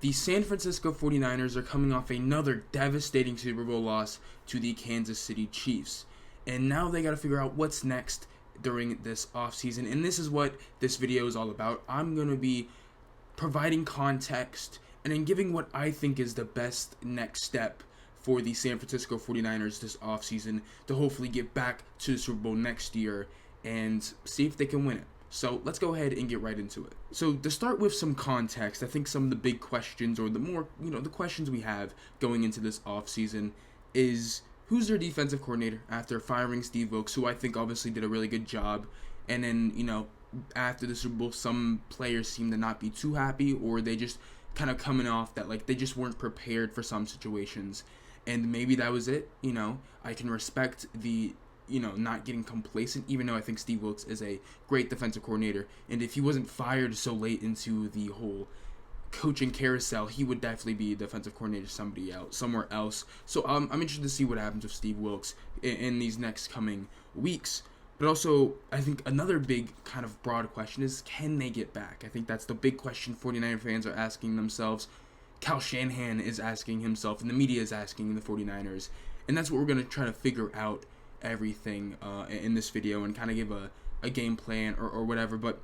The San Francisco 49ers are coming off another devastating Super Bowl loss to the Kansas City Chiefs. And now they got to figure out what's next during this offseason. And this is what this video is all about. I'm going to be providing context and then giving what I think is the best next step for the San Francisco 49ers this offseason to hopefully get back to the Super Bowl next year and see if they can win it. So let's go ahead and get right into it. So to start with some context, I think some of the big questions, or the more, the questions we have going into this offseason is who's their defensive coordinator after firing Steve Wilkes, who I think obviously did a really good job. And then, after the Super Bowl, some players seem to not be too happy, or they just kind of coming off that, like, they just weren't prepared for some situations. And maybe that was it. I can respect the not getting complacent, even though I think Steve Wilkes is a great defensive coordinator. And if he wasn't fired so late into the whole coaching carousel, he would definitely be defensive coordinator somewhere else. So I'm interested to see what happens with Steve Wilkes in these next coming weeks. But also, I think another big kind of broad question is, can they get back? I think that's the big question 49er fans are asking themselves. Kyle Shanahan is asking himself, and the media is asking the 49ers. And that's what we're going to try to figure out everything in this video and kind of give a game plan or whatever. But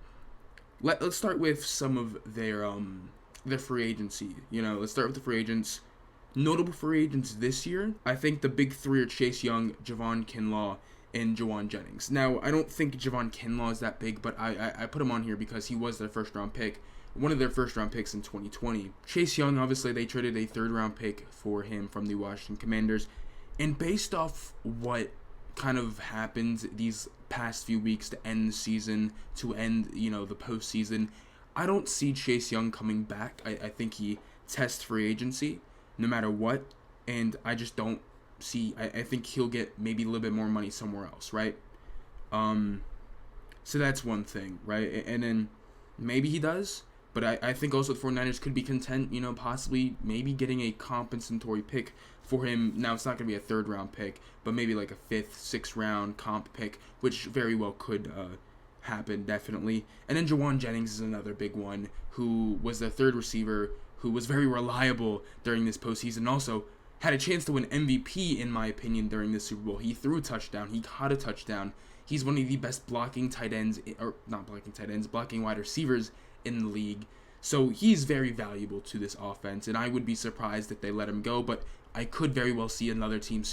let's start with some of their free agency. Let's start with the free agents. Notable free agents this year, I think the big three are Chase Young, Javon Kinlaw, and Jawan Jennings. Now, I don't think Javon Kinlaw is that big, but I put him on here because he was their first round pick, one of their first round picks in 2020. Chase Young, obviously, they traded a third round pick for him from the Washington Commanders. And based off what kind of happened these past few weeks to end the season, to end, the postseason, I don't see Chase Young coming back. I think he tests free agency no matter what, and I just don't see, I think he'll get maybe a little bit more money somewhere else, right? So that's one thing, right? And then maybe he does, but I think also the 49ers could be content, possibly maybe getting a compensatory pick for him. Now, it's not going to be a third-round pick, but maybe like a fifth, sixth-round comp pick, which very well could happen, definitely. And then Jawan Jennings is another big one, who was their third receiver, who was very reliable during this postseason, also had a chance to win MVP, in my opinion, during the Super Bowl. He threw a touchdown. He caught a touchdown. He's one of the best blocking wide receivers in the league. So he's very valuable to this offense, and I would be surprised if they let him go, but I could very well see another team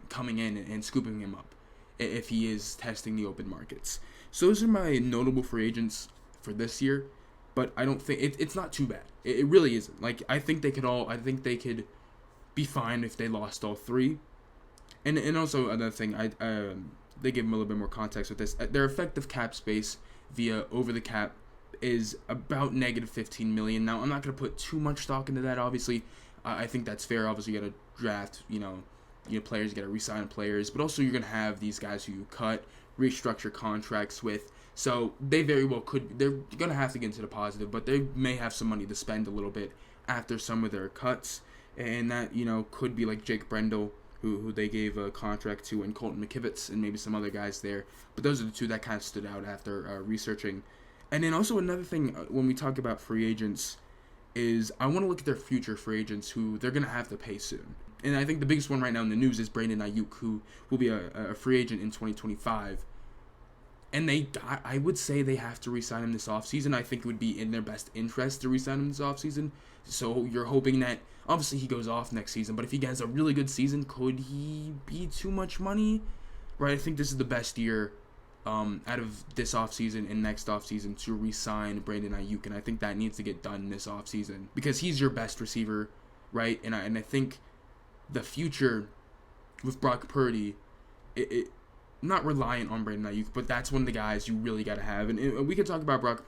coming in and scooping him up if he is testing the open markets. So those are my notable free agents for this year, but I don't think it's not too bad. It really isn't. Like, I think they could be fine if they lost all three. And also another thing, they give them a little bit more context with this. Their effective cap space via over the cap is about negative $15 million. Now, I'm not going to put too much stock into that, obviously. I think that's fair. Obviously, you got to draft, players, you got to re-sign players, but also you're going to have these guys who you cut, restructure contracts with. So they very well could, they're going to have to get into the positive, but they may have some money to spend a little bit after some of their cuts. And that, could be like Jake Brendel, who they gave a contract to, and Colton McKivitz, and maybe some other guys there. But those are the two that kind of stood out after researching. And then also another thing, when we talk about free agents, is I want to look at their future free agents who they're going to have to pay soon. And I think the biggest one right now in the news is Brandon Aiyuk, who will be a free agent in 2025. And I would say they have to re-sign him this offseason. I think it would be in their best interest to re-sign him this offseason. So you're hoping that, obviously, he goes off next season. But if he has a really good season, could he be too much money? Right, I think this is the best year out of this offseason and next offseason to re-sign Brandon Aiyuk. And I think that needs to get done this offseason because he's your best receiver, right? And I think the future with Brock Purdy, not reliant on Brandon Aiyuk, but that's one of the guys you really got to have. And we can talk about Brock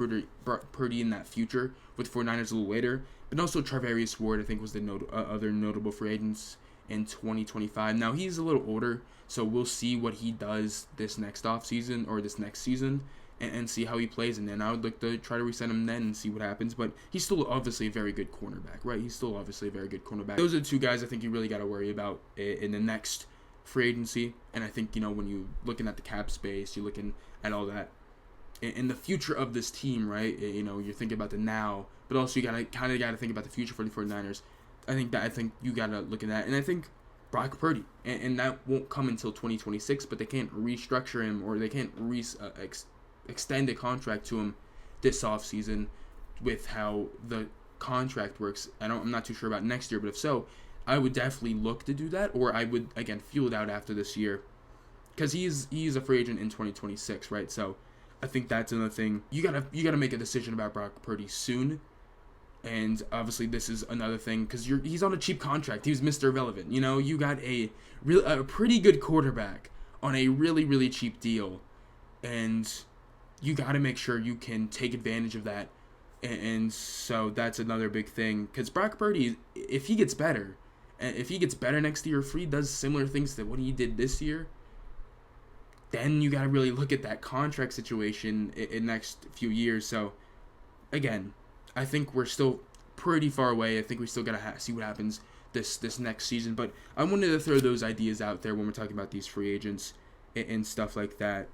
Purdy in that future with 49ers a little later. But also Charvarius Ward, I think, was the other notable free agents in 2025. Now, he's a little older, so we'll see what he does this next offseason or this next season and see how he plays. And then I would look to try to resign him then and see what happens. But he's still obviously a very good cornerback, right? He's still obviously a very good cornerback. Those are the two guys I think you really got to worry about in the next free agency. And I think, when you're looking at the cap space, you're looking at all that. In the future of this team, right? You're thinking about the now but also you gotta think about the future for the 49ers. I think you gotta look at that, and I think Brock Purdy, and that won't come until 2026. But they can't restructure him, or they can't extend a contract to him this offseason with how the contract works. I'm not too sure about next year, but if so, I would definitely look to do that, or I would again feel it out after this year, because he's a free agent in 2026, right? So I think that's another thing. You gotta make a decision about Brock Purdy soon. And obviously this is another thing, because he's on a cheap contract. He's Mr. Irrelevant. You got a pretty good quarterback on a really, really cheap deal. And you got to make sure you can take advantage of that. And so that's another big thing. Because Brock Purdy, if he gets better next year, if he does similar things to what he did this year, then you got to really look at that contract situation in next few years. So again, I think we're still pretty far away. I think we still gotta see what happens this next season. But I wanted to throw those ideas out there when we're talking about these free agents and stuff like that.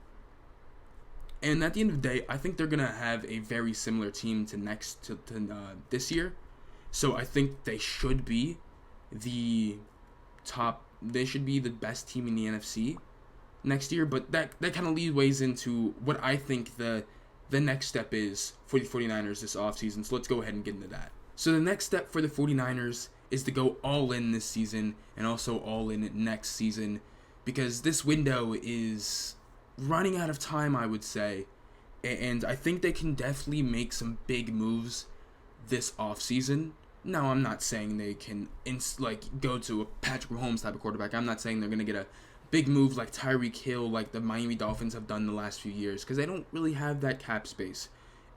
And at the end of the day, I think they're gonna have a very similar team to this year. So I think they should be the top. They should be the best team in the NFC next year. But that kind of leads into what I think the next step is for the 49ers this offseason. So let's go ahead and get into that. So the next step for the 49ers is to go all in this season and also all in next season, because this window is running out of time, I would say. And I think they can definitely make some big moves this offseason. Now, I'm not saying they can go to a Patrick Mahomes type of quarterback. I'm not saying they're going to get a big move like Tyreek Hill, like the Miami Dolphins have done the last few years, because they don't really have that cap space,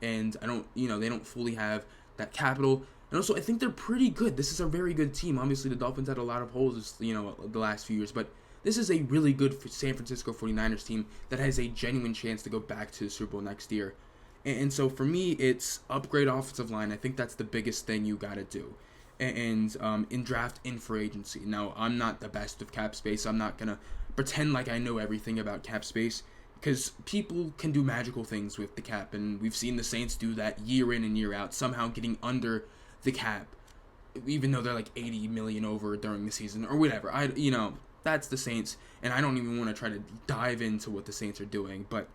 and they don't fully have that capital. And also, I think they're pretty good. This is a very good team. Obviously, the Dolphins had a lot of holes, the last few years, but this is a really good San Francisco 49ers team that has a genuine chance to go back to the Super Bowl next year. And so for me, it's upgrade offensive line. I think that's the biggest thing you got to do. And in draft, in free agency. Now, I'm not the best with cap space. I'm not going to pretend like I know everything about cap space, because people can do magical things with the cap, and we've seen the Saints do that year in and year out, somehow getting under the cap, even though they're like 80 million over during the season or whatever. That's the Saints, and I don't even want to try to dive into what the Saints are doing, but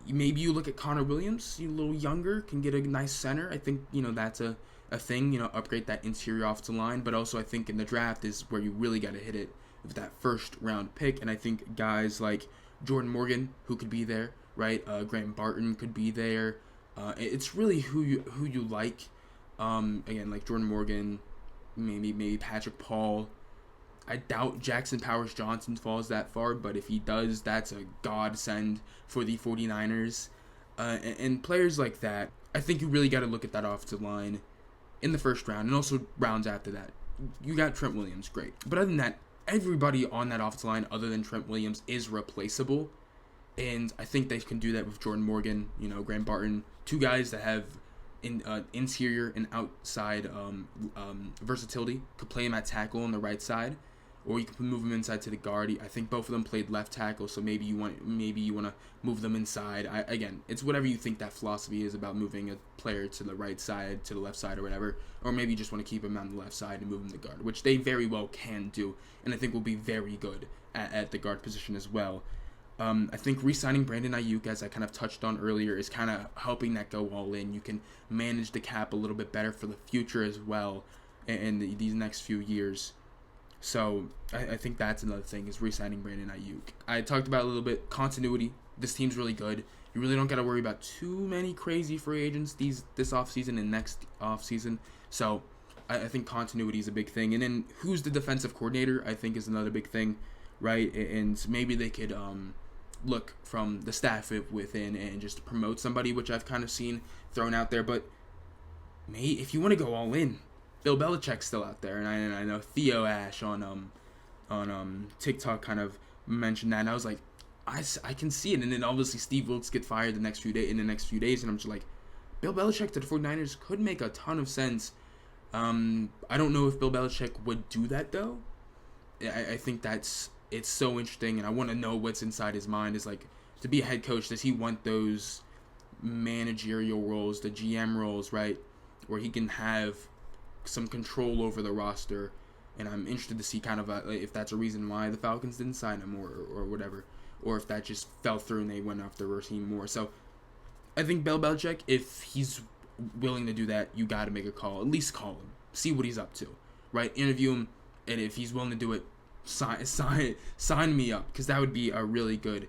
maybe you look at Connor Williams, a little younger, can get a nice center. I think, that's a thing, upgrade that interior offensive line, but also I think in the draft is where you really got to hit it with that first round pick. And I think guys like Jordan Morgan, who could be there, right? Graham Barton could be there. It's really who you like. Again, like Jordan Morgan, maybe Patrick Paul. I doubt Jackson Powers Johnson falls that far, but if he does, that's a godsend for the 49ers. And players like that, I think you really got to look at that offensive line in the first round, and also rounds after that. You got Trent Williams, great. But other than that, everybody on that offensive line other than Trent Williams is replaceable. And I think they can do that with Jordan Morgan, Graham Barton, two guys that have interior and outside versatility. Could play him at tackle on the right side, or you can move him inside to the guard. I think both of them played left tackle, so maybe you want to move them inside. Again, it's whatever you think that philosophy is about moving a player to the right side, to the left side, or whatever. Or maybe you just want to keep him on the left side and move him to guard, which they very well can do, and I think will be very good at the guard position as well. I think re-signing Brandon Aiyuk, as I kind of touched on earlier, is kind of helping that go all in. You can manage the cap a little bit better for the future as well in these next few years. So I think that's another thing, is re-signing Brandon Aiyuk. I talked about a little bit continuity. This team's really good. You really don't got to worry about too many crazy free agents this offseason and next offseason. So I think continuity is a big thing. And then who's the defensive coordinator, I think, is another big thing, right? And maybe they could look from the staff within and just promote somebody, which I've kind of seen thrown out there. But if you want to go all in, Bill Belichick's still out there, and I know Theo Ash on TikTok kind of mentioned that, and I was like, I can see it. And then obviously Steve Wilkes get fired in the next few days, and I'm just like, Bill Belichick to the 49ers could make a ton of sense. I don't know if Bill Belichick would do that though. I think it's so interesting, and I want to know what's inside his mind. Is like, to be a head coach, does he want those managerial roles, the GM roles, right? where he can have some control over the roster. And I'm interested to see kind of if that's a reason why the Falcons didn't sign him or whatever, or if that just fell through and they went after Raheem more. So I think Bill Belichick, if he's willing to do that, you got to make a call. At least call him, see what he's up to, right? Interview him, and if he's willing to do it, sign me up, because that would be a really good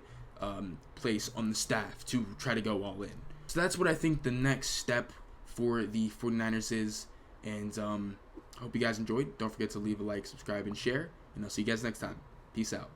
place on the staff to try to go all in. So that's what I think the next step for the 49ers is, and I hope you guys enjoyed. Don't forget to leave a like, subscribe, and share, and I'll see you guys next time. Peace out.